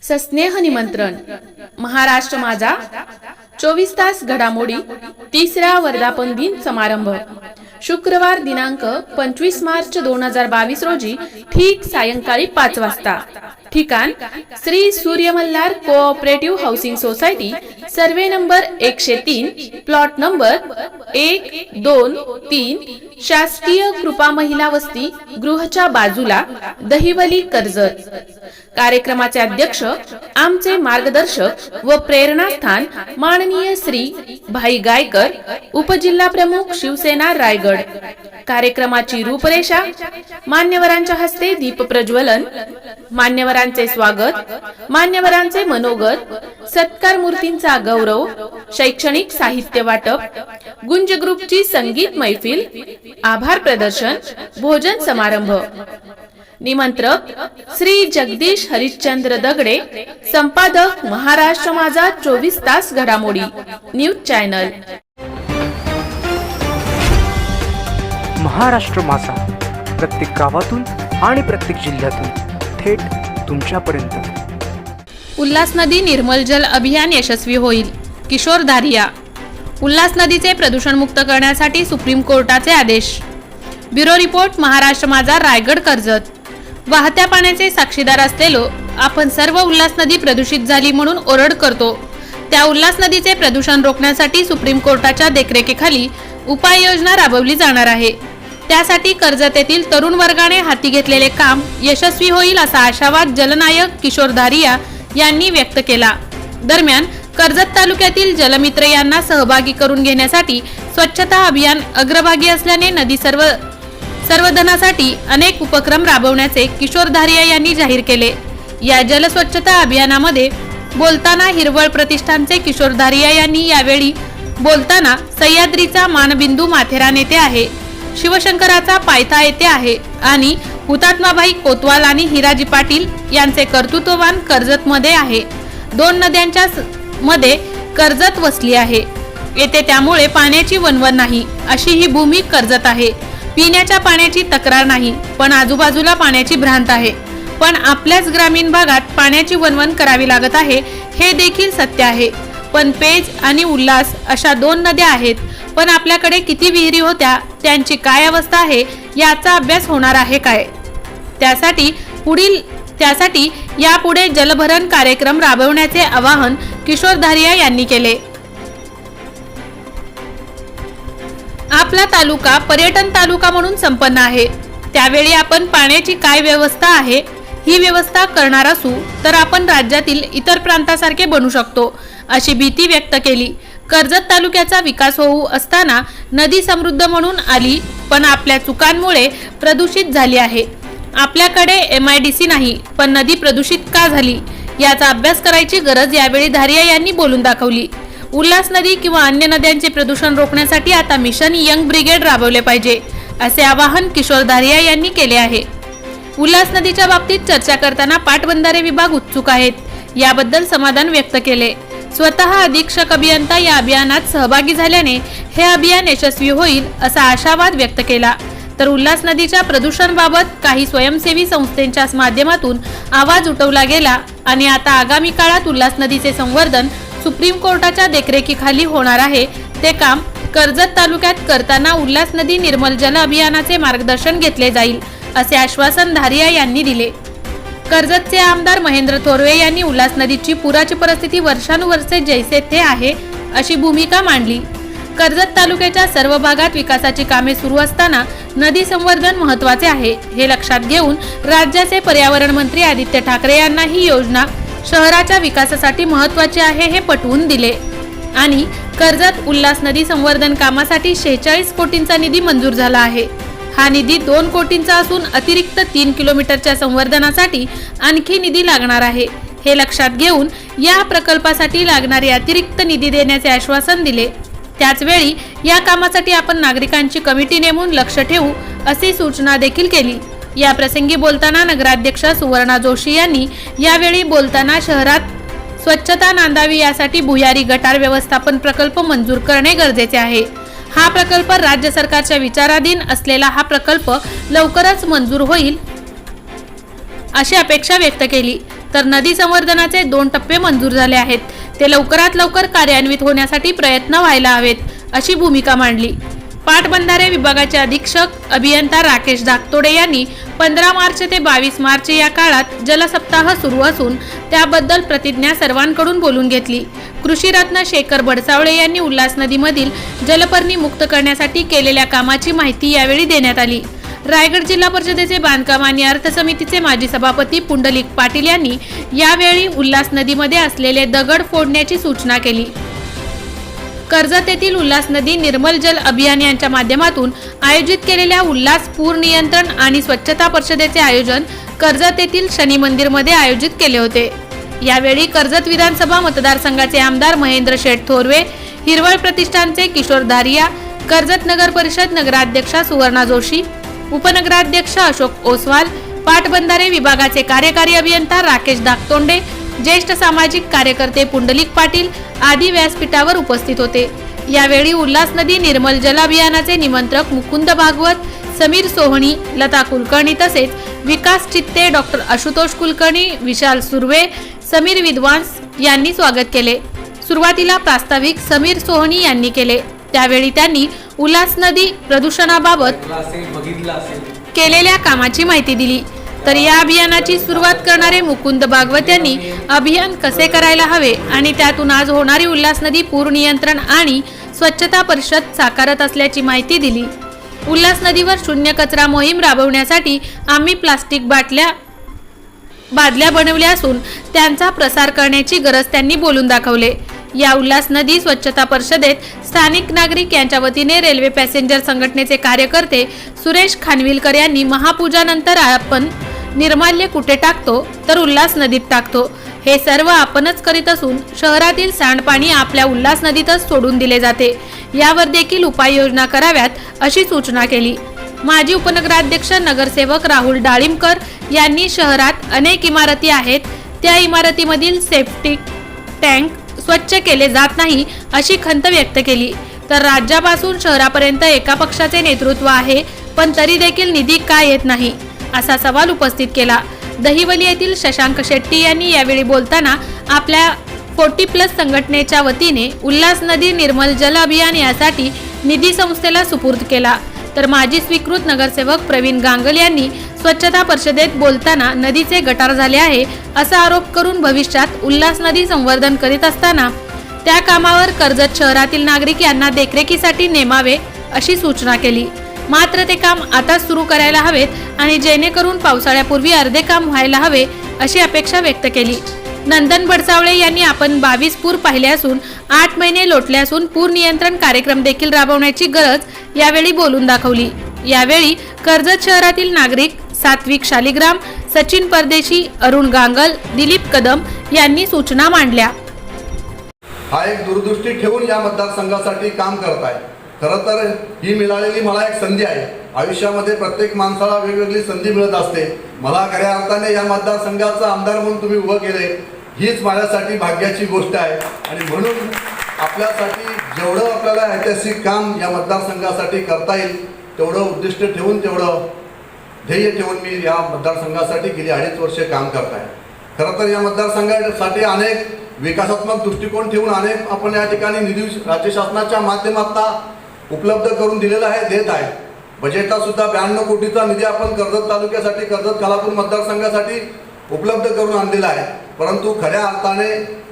सस्नेह निमंत्रण महाराष्ट्र माझा 24 तास घडामोडी तिसरा वर्धापन दिन समारंभ शुक्रवार दिनांक 25 मार्च 2022 रोजी ठीक सायंकाळी 5 वाजता ठिकाण श्री सूर्य Malhar cooperative housing society survey number 103 plot number 1, 2, 3 शासकीय कृपा महिला वस्ती गृहच्या बाजूला दहिवली कर्जत। कार्यक्रमाचे अध्यक्ष आमचे मार्गदर्शक व प्रेरणास्थान माननीय श्री भाई गायकर उपजिल्हा प्रमुख शिवसेना रायगड। कार्यक्रमाची रूपरेषा मान्यवरांच्या हस्ते दीप प्रज्वलन, मान्यवरांचे स्वागत, मान्यवरांचे मनोगत, सत्कार मूर्तींचा गौरव, शैक्षणिक साहित्य वाटप, गुंज ग्रुपची संगीत मैफिल, आभार प्रदर्शन, भोजन समारंभ। निमंत्रक श्री जगदीश हरिश्चंद्र दगडे, संपादक महाराष्ट्र माझा 24 तास घडामोडी न्यूज चॅनल। महाराष्ट्र माझा प्रत्येक गावातून आणि प्रत्येक जिल्ह्यातून थेट तुमच्यापर्यंत। उल्हास नदी निर्मल जल अभियान यशस्वी होईल, किशोर धारिया। उल्हास नदीचे प्रदूषण मुक्त करण्यासाठी सुप्रीम कोर्टाचे आदेश। ब्युरो रिपोर्ट महाराष्ट्र माझा रायगड कर्जत। वाहत्या पाण्याचे साक्षीदार असलेलो आपण सर्व उल्हास नदी प्रदूषित झाली म्हणून ओरड करतो। त्या उल्हास नदीचे प्रदूषण रोखण्यासाठी सुप्रीम कोर्टाच्या देखरेखीखाली उपाययोजना राबवली जाणार आहे। त्यासाठी कर्जत येथील तरुण वर्गाने हाती घेतलेले काम यशस्वी होईल असा आशावाद जलनायक किशोर धारिया यांनी व्यक्त केला। दरम्यान कर्जत तालुक्यातील जलमित्र यांना सहभागी करून घेण्यासाठी स्वच्छता अभियान अग्रभागी असल्याने नदी संवर्धनासाठी अनेक उपक्रम राबवण्याचे किशोर धारिया यांनी जाहीर केले। या जल स्वच्छता अभियानामध्ये बोलताना हिरवळ प्रतिष्ठानचे किशोर धारिया यांनी यावेळी बोलताना सह्याद्रीचा मानबिंदू माथेरान येथे आहे, शिवशंकराचा पायथा येथे आहे आणि हुतात्माबाई कोतवाल आणि हिराजी पाटील यांचे कर्तृत्ववान कर्जत मध्ये आहे। दोन नद्यांच्या मध्ये कर्जत वसली आहे येथे, त्यामुळे पाण्याची वणवण नाही अशी ही भूमी कर्जत आहे। पिण्याच्या पाण्याची तक्रार नाही, पण आजूबाजूला पाण्याची भ्रांत आहे। पण आपल्याच ग्रामीण भागात पाण्याची वणवण करावी लागत आहे हे देखील सत्य आहे। पण पेज आणि उल्हास अशा दोन नद्या आहेत, पण आपल्याकडे किती विहिरी होत्या, त्यांची काय अवस्था आहे याचा अभ्यास होणार आहे काय? त्यासाठी यापुढे जलभरण कार्यक्रम राबवण्याचे आवाहन किशोर धारिया यांनी केले। आपला तालुका पर्यटन तालुका म्हणून संपन्न आहे, त्यावेळी आपण पाण्याची काय व्यवस्था आहे ही व्यवस्था करणार असू तर आपण राज्यातील इतर प्रांतासारखे बनू शकतो अशी भीती व्यक्त केली। कर्जत तालुक्याचा विकास होऊ असताना नदी समृद्ध म्हणून आली, पण आपल्या चुकांमुळे प्रदूषित झाली आहे। आपल्याकडे MIDC नाही, पण नदी प्रदूषित का झाली याचा अभ्यास करायची गरज यावेळी धारिया यांनी बोलून दाखवली। उल्हास नदी किंवा अन्य नद्यांचे प्रदूषण रोखण्यासाठी आता मिशन यंग ब्रिगेड राबवले पाहिजे असे आवाहन किशोर धारिया यांनी केले आहे। उल्हास नदीच्या बाबतीत चर्चा करताना पाटबंधारे विभाग उत्सुक आहेत, याबद्दल समाधान व्यक्त केले। स्वतः अधीक्षक अभियंता या अभियानात सहभागी झाल्याने हे अभियान यशस्वी होईल असा आशावाद व्यक्त केला। तर उल्हास नदीच्या प्रदूषणाबाबत काही स्वयंसेवी संस्थांच्या माध्यमातून आवाज उठवला गेला आणि आता आगामी काळात उल्हास नदीचे संवर्धन सुप्रीम कोर्टाच्या देखरेखीखाली होणार आहे। ते काम कर्जत तालुक्यात करताना उल्हास नदी निर्मल जल अभियानाचे मार्गदर्शन घेतले जाईल असे आश्वासन धारिया यांनी दिले। कर्जतचे आमदार महेंद्र थोरवे यांनी उल्हास नदीची पुराची परिस्थिती वर्षानुवर्षे जैसे थे आहे अशी भूमिका मांडली। कर्जत तालुक्याच्या सर्व भागात विकासाची कामे सुरू असताना नदी संवर्धन महत्त्वाचे आहे हे लक्षात घेऊन राज्याचे पर्यावरण मंत्री आदित्य ठाकरे यांना ही योजना शहराच्या विकासासाठी महत्त्वाची आहे हे पटवून दिले आणि कर्जत उल्हास नदी संवर्धन कामासाठी 46 कोटींचा निधी मंजूर झाला आहे। हा निधी 2 कोटींचा असून अतिरिक्त 3 किलोमीटरच्या संवर्धनासाठी आणखी निधी लागणार आहे हे लक्षात घेऊन या प्रकल्पासाठी लागणारे अतिरिक्त निधी देण्याचे आश्वासन दिले। त्याचवेळी या कामासाठी आपण नागरिकांची कमिटी नेमून लक्ष ठेवू अशी सूचना देखील केली। या प्रसंगी बोलताना नगराध्यक्ष सुवर्णा जोशी यांनी यावेळी बोलताना शहरात स्वच्छता नांदावी यासाठी भुयारी गटार व्यवस्थापन प्रकल्प मंजूर करणे गरजेचे आहे। हा प्रकल्प राज्य सरकारच्या विचाराधीन असलेला हा प्रकल्प लवकरच मंजूर होईल अशी अपेक्षा व्यक्त केली। तर नदी संवर्धनाचे 2 टप्पे मंजूर झाले आहेत. ते लवकरात लवकर कार्यान्वित होण्यासाठी प्रयत्न व्हायला हवेत, अशी भूमिका मांडली. पाटबंधारे विभागाचे अधीक्षक अभियंता राकेश धाकतोडे यांनी 15 मार्च ते 22 मार्च या काळात जलसप्ताह सुरू असून त्याबद्दल प्रतिज्ञा सर्वांकडून बोलून घेतली. कृषीरत्न शेखर बडसावळे यांनी उल्हास नदीमधील जलपर्णी मुक्त करण्यासाठी केलेल्या कामाची माहिती यावेळी देण्यात आली. रायगड जिल्हा परिषदेचे बांधकाम आणि अर्थ समितीचे माजी सभापती पुंडलिक पाटील यांनी यावेळी उल्हास नदीमध्ये असलेले दगड फोडण्याची सूचना केली. कर्जत येथील उल्हास नदी निर्मल जल अभियान यांच्या माध्यमातून आयोजित केलेल्या उल्हास पूर नियंत्रण आणि स्वच्छता परिषदेचे आयोजन कर्जत येथील शनी मंदिरमध्ये आयोजित केले होते. यावेळी कर्जत विधानसभा मतदारसंघाचे आमदार महेंद्र शेठ थोरवे, हिरवळ प्रतिष्ठानचे किशोर धारिया, कर्जत नगर परिषद नगराध्यक्षा सुवर्णा जोशी, उपनगराध्यक्ष अशोक ओसवाल, पाटबंधारे विभागाचे कार्यकारी अभियंता राकेश धाकतोंडे, ज्येष्ठ सामाजिक कार्यकर्ते पुंडलिक पाटील आदी व्यासपीठावर उपस्थित होते. यावेळी उल्हास नदी निर्मल जल अभियानाचे निमंत्रक मुकुंद भागवत, समीर सोहणी, लता कुलकर्णी तसेच विकास चित्ते, डॉक्टर आशुतोष कुलकर्णी, विशाल सुर्वे, समीर विद्वांस यांनी स्वागत केले. सुरुवातीला प्रास्ताविक समीर सोहणी यांनी केले. त्यावेळी त्यांनी उल्हास नदी प्रदूषणाबाबत केलेल्या कामाची माहिती दिली. तर या अभियानाची सुरुवात करणारे मुकुंद भागवत यांनी अभियान कसे करायला हवे आणि त्यातून आज होणारी उल्हास नदी पूर नियंत्रण आणि स्वच्छता परिषद साकारत असल्याची माहिती दिली. उल्हास नदीवर शून्य कचरा मोहीम राबवण्यासाठी आम्ही प्लास्टिक बादल्या बनवल्या असून त्यांचा प्रसार करण्याची गरज त्यांनी बोलून दाखवले. या उल्हास नदी स्वच्छता परिषदेत स्थानिक नागरिक यांच्या वतीने रेल्वे पॅसेंजर संघटनेचे कार्यकर्ते सुरेश खानविलकर यांनी महापूजानंतर आपण निर्माल्य कुठे टाकतो तर उल्हास नदीत टाकतो, हे सर्व आपणच करीत असून शहरातील सांडपाणी आपल्या उल्हास नदीतच सोडून दिले जाते, यावर देखील उपाययोजना कराव्यात अशी सूचना केली. माजी उपनगराध्यक्ष नगरसेवक राहुल डाळिंबकर यांनी शहरात अनेक इमारती आहेत, त्या इमारतीमधील सेप्टिक टँक स्वच्छ केले जात नाही अशी खंत व्यक्त केली. तर राज्यापासून शहरापर्यंत एका पक्षाचे नेतृत्व आहे, पण तरी देखील निधी का येत नाही असा सवाल उपस्थित केला. दहिवली येथील शशांक शेट्टी यांनी यावेळी बोलताना आपल्या 40+ संघटनेच्या वतीने उल्हास नदी निर्मल जल अभियान यासाठी निधी संस्थेला सुपूर्द केला. तर माजी स्वीकृत नगरसेवक प्रवीण गांगल यांनी स्वच्छता परिषदेत बोलताना नदीचे गटार झाले आहे असा आरोप करून भविष्यात उल्हास नदी संवर्धन करीत असताना त्या कामावर कर्जत शहरातील नागरिक यांना देखरेखीसाठी नेमावे अशी सूचना केली. मात्र ते काम आता सुरू करायला हवेत आणि जेणेकरून पावसाळ्यापूर्वी अर्धे काम व्हायला हवे अशी अपेक्षा व्यक्त केली. नंदन बडसावळे यांनी आपण 22 पूर पाहिले असून 8 महिने लोटले असून पूर नियंत्रण कार्यक्रम देखील राबवण्याची गरज यावेळी बोलून दाखवली. यावेळी कर्जत शहरातील नागरिक सात्विक शालिग्राम, सचिन परदेशी, अरुण गांगल, दिलीप कदम यांनी सूचना मांडल्या. हा एक दूरदृष्टी ठेवून या मतदारसंघासाठी काम करत आहे. खरं तर ही मिळालेली मला एक संधी आहे. आयुष्यामध्ये प्रत्येक माणसाला वेगवेगळी संधी मिळत असते. मला खऱ्या अर्थाने या मतदारसंघाचा आमदार म्हणून तुम्ही उभं केले, हीच माझ्यासाठी भाग्याची गोष्ट आहे. आणि म्हणून आपल्यासाठी जेवढं आपल्याला ऐतिहासिक काम या मतदारसंघासाठी करता येईल तेवढं उद्दिष्ट ठेवून, तेवढं ध्येय ठेवून मी या मतदारसंघासाठी गेली 2.5 वर्षे काम करत आहे. खरं तर या मतदारसंघासाठी अनेक विकासात्मक दृष्टिकोन ठेवून अनेक आपण या ठिकाणी निधी राज्य शासनाच्या माध्यमातून उपलब्ध करून दिलेला आहे, देत आहे. बजेटला सुद्धा 92 कोटीचा निधी आपण कर्जत तालुक्यासाठी, कर्जत खालापूर मतदारसंघासाठी उपलब्ध करून आणलेला आहे. परंतु खऱ्या अर्थाने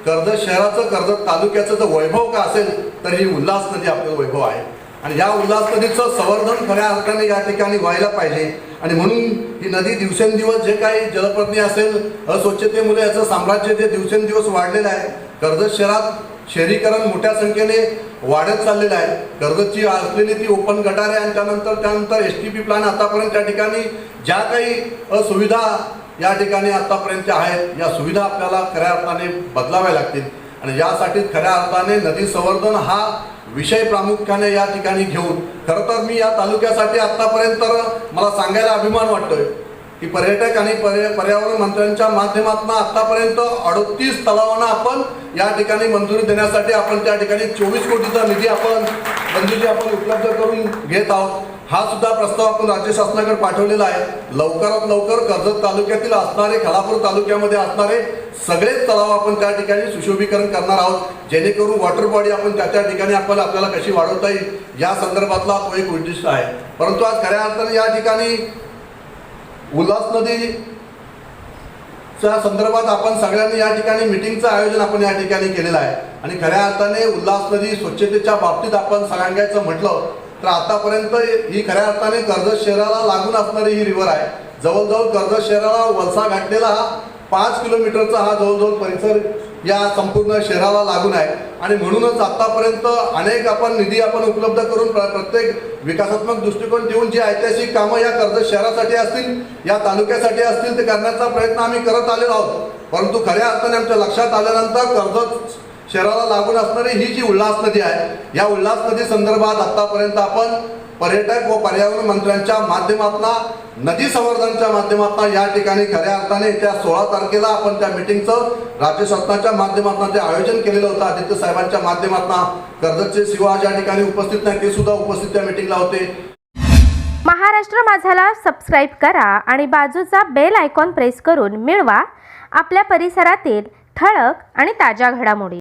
कर्जत शहराचं, कर्जत तालुक्याचं जर वैभव का असेल तर ही उल्हास नदी आपलं वैभव आहे. आणि या उल्हास नदीचं संवर्धन खऱ्या अर्थाने या ठिकाणी व्हायला पाहिजे. आणि म्हणून ही नदी दिवसेंदिवस जे काही जलप्रज्ञा असेल, अस्वच्छतेमुळे याचं साम्राज्य जे दिवसेंदिवस वाढलेलं आहे. कर्जत शहरात शहरीकरण मोठ्या संख्येने वाढत चाललेलं आहे. कर्जतची असलेली ती ओपन गटारे आणि त्यानंतर STP प्लान आतापर्यंत त्या ठिकाणी ज्या काही सुविधा या ठिकाणी आतापर्यंत आहेत, या सुविधा आपल्याला खऱ्या अर्थाने बदलाव्या लागतील. आणि यासाठी खऱ्या अर्थाने नदी संवर्धन हा विषय प्रामुख्याने या ठिकाणी घेऊन, खरं तर मी या तालुक्यासाठी आतापर्यंत मला सांगायला अभिमान वाटतोय की पर्यटक आणि पर्यावरण मंत्र्यांच्या माध्यमातून आतापर्यंत 38 तलावांना आपण या ठिकाणी मंजुरी देण्यासाठी आपण त्या ठिकाणी 24 कोटीचा निधी आपण उपलब्ध करून घेत आहोत. हा सुद्धा प्रस्ताव आपण राज्य शासनाकडे पाठवलेला आहे. लवकरात लवकर कर्जत तालुक्यातील असणारे, खालापूर तालुक्यामध्ये असणारे सगळेच तलाव आपण त्या ठिकाणी सुशोभीकरण करणार आहोत, जेणेकरून वॉटर बॉडी आपण त्या ठिकाणी आपल्याला कशी वाढवता येईल या संदर्भातला तो एक उद्दिष्ट आहे. परंतु आज खऱ्या अर्थाने या ठिकाणी उल्हास नदीच्या संदर्भात आपण सगळ्यांनी या ठिकाणी मिटिंगचं आयोजन आपण या ठिकाणी केलेलं आहे. आणि खऱ्या अर्थाने उल्हास नदी स्वच्छतेच्या बाबतीत आपण सांगायचं म्हटलं तर आतापर्यंत ही खऱ्या अर्थाने कर्जत शहराला लागून असणारी ही रिव्हर आहे. जवळजवळ कर्जत शहराला वलसा घातलेला हा 5 किलोमीटरचा हा जवळजवळ परिसर या संपूर्ण शहराला लागून आहे. आणि म्हणूनच आतापर्यंत अनेक आपण निधी आपण उपलब्ध करून प्रत्येक विकासात्मक दृष्टिकोन ठेवून जी ऐतिहासिक कामं या कर्जत शहरासाठी असतील, या तालुक्यासाठी असतील, ते करण्याचा प्रयत्न आम्ही करत आलेलो आहोत. परंतु खऱ्या अर्थाने आमच्या लक्षात आल्यानंतर कर्जत शहराला लागून असणारी ही जी उल्हास नदी आहे, या उल्हास नदी संदर्भात आतापर्यंत आपण पर्यटक व पर्यावरण मंत्र्यांच्या माध्यमातून, नदी संवर्धनच्या माध्यमातून या ठिकाणी खऱ्या अर्थाने येत्या 16 तारखेला आपण त्या मिटिंगचं राज्य शासनाच्या माध्यमातून ते आयोजन केलेलं होतं. आदित्य साहेबांच्या माध्यमातून कर्जतचे शिवा ज्या ठिकाणी उपस्थित नाही ते सुद्धा उपस्थित त्या मिटिंगला होते. महाराष्ट्र माझाला सबस्क्राईब करा आणि बाजूचा बेल आयकॉन प्रेस करून मिळवा आपल्या परिसरातील ठळक आणि ताज्या घडामोडी.